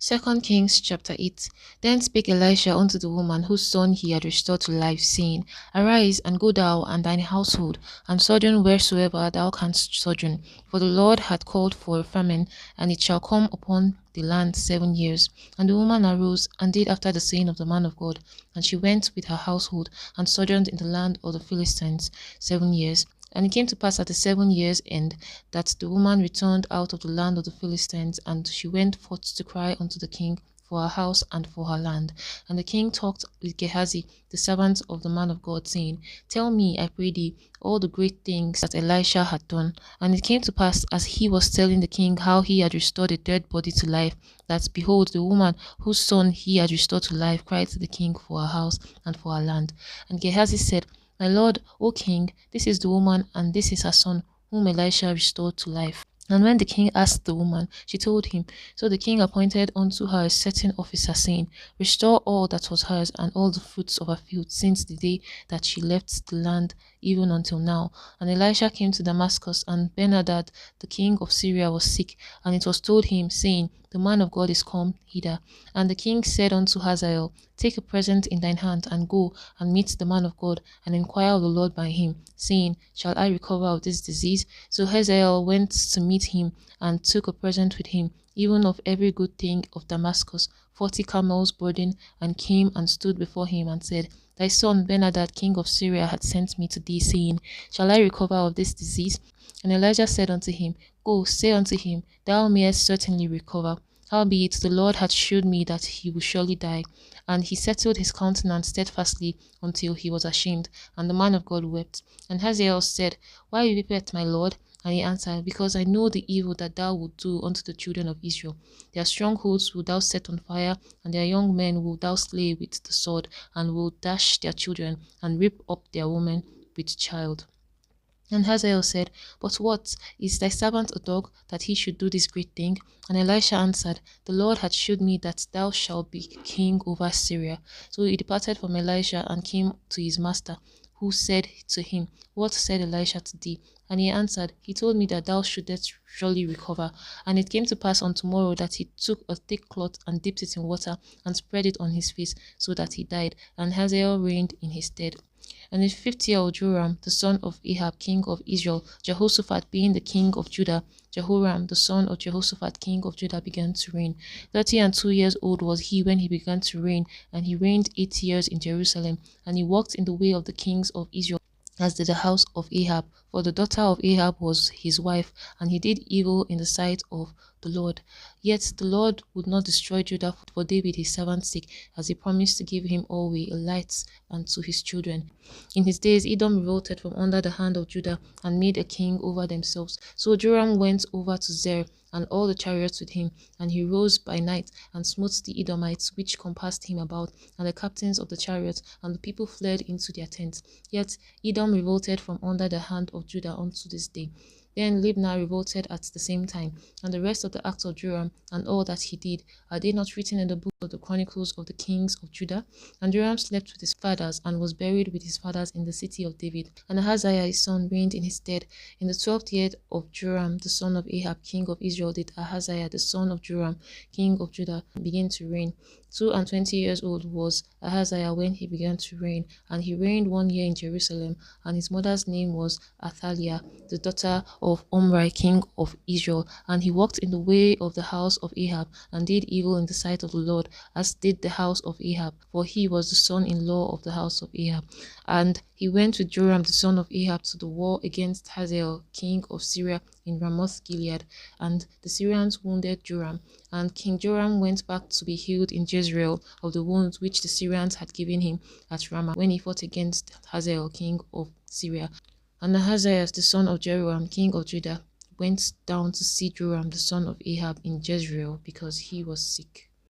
2 Kings chapter 8. Then spake Elisha unto the woman whose son he had restored to life, saying, Arise, and go thou and thine household, and sojourn wheresoever thou canst sojourn. For the Lord hath called for a famine, and it shall come upon the land 7 years. And the woman arose, and did after the saying of the man of God. And she went with her household, and sojourned in the land of the Philistines 7 years. And it came to pass at the 7 years' end, that the woman returned out of the land of the Philistines, and she went forth to cry unto the king for her house and for her land. And the king talked with Gehazi, the servant of the man of God, saying, Tell me, I pray thee, all the great things that Elisha had done. And it came to pass, as he was telling the king how he had restored a dead body to life, that, behold, the woman whose son he had restored to life cried to the king for her house and for her land. And Gehazi said, My lord, O king, this is the woman, and this is her son, whom Elisha restored to life. And when the king asked the woman, she told him. So the king appointed unto her a certain officer, saying, Restore all that was hers, and all the fruits of her field, since the day that she left the land, even until now. And Elisha came to Damascus, and Ben-Hadad, the king of Syria, was sick. And it was told him, saying, The man of God is come hither. And the king said unto Hazael, Take a present in thine hand, and go and meet the man of God, and inquire of the Lord by him, saying, Shall I recover of this disease? So Hazael went to meet him, and took a present with him, even of every good thing of Damascus, 40 camels burden, and came and stood before him, and said, Thy son Ben-Hadad, king of Syria, hath sent me to thee, saying, Shall I recover of this disease? And Elijah said unto him, Go, say unto him, Thou mayest certainly recover. Howbeit the Lord hath shewed me that he will surely die. And he settled his countenance steadfastly until he was ashamed. And the man of God wept. And Hazael said, Why weepeth my lord? And he answered, Because I know the evil that thou wilt do unto the children of Israel. Their strongholds wilt thou set on fire, and their young men wilt thou slay with the sword, and wilt dash their children, and rip up their women with child. And Hazael said, But what? Is thy servant a dog, that he should do this great thing? And Elisha answered, The Lord hath shewed me that thou shalt be king over Syria. So he departed from Elisha, and came to his master, who said to him, What said Elisha to thee? And he answered, He told me that thou shouldest surely recover. And it came to pass on tomorrow that he took a thick cloth, and dipped it in water, and spread it on his face, so that he died. And Hazael reigned in his stead. And in the 5th year of Joram, the son of Ahab, king of Israel, Jehoshaphat being the king of Judah, Jehoram, the son of Jehoshaphat, king of Judah, began to reign. 32 years old was he when he began to reign, and he reigned 8 years in Jerusalem. And he walked in the way of the kings of Israel, as did the house of Ahab, for the daughter of Ahab was his wife, and he did evil in the sight of the Lord. Yet the Lord would not destroy Judah for David his servant's sake, as he promised to give him always a light unto his children. In his days Edom revolted from under the hand of Judah, and made a king over themselves. So Joram went over to Zer, and all the chariots with him, and he rose by night, and smote the Edomites which compassed him about, and the captains of the chariots, and the people fled into their tents. Yet Edom revolted from under the hand of Judah unto this day. Then Libnah revolted at the same time, and the rest of the acts of Joram, and all that he did, are they not written in the book of the Chronicles of the kings of Judah? And Joram slept with his fathers, and was buried with his fathers in the city of David. And Ahaziah his son reigned in his stead. In the 12th year of Joram, the son of Ahab, king of Israel, did Ahaziah the son of Joram, king of Judah, begin to reign. 22 years old was Ahaziah when he began to reign, and he reigned 1 year in Jerusalem. And his mother's name was Athaliah, the daughter of Omri, king of Israel. And he walked in the way of the house of Ahab, and did evil in the sight of the Lord, as did the house of Ahab, for he was the son-in-law of the house of Ahab. And he went with Joram the son of Ahab to the war against Hazael, king of Syria, in Ramoth Gilead. And the Syrians wounded Joram, and King Joram went back to be healed in Jezreel of the wounds which the Syrians had given him at Ramah, when he fought against Hazael, king of Syria. And Ahaziah the son of Jeroam, king of Judah, went down to see Joram the son of Ahab in Jezreel, because he was sick.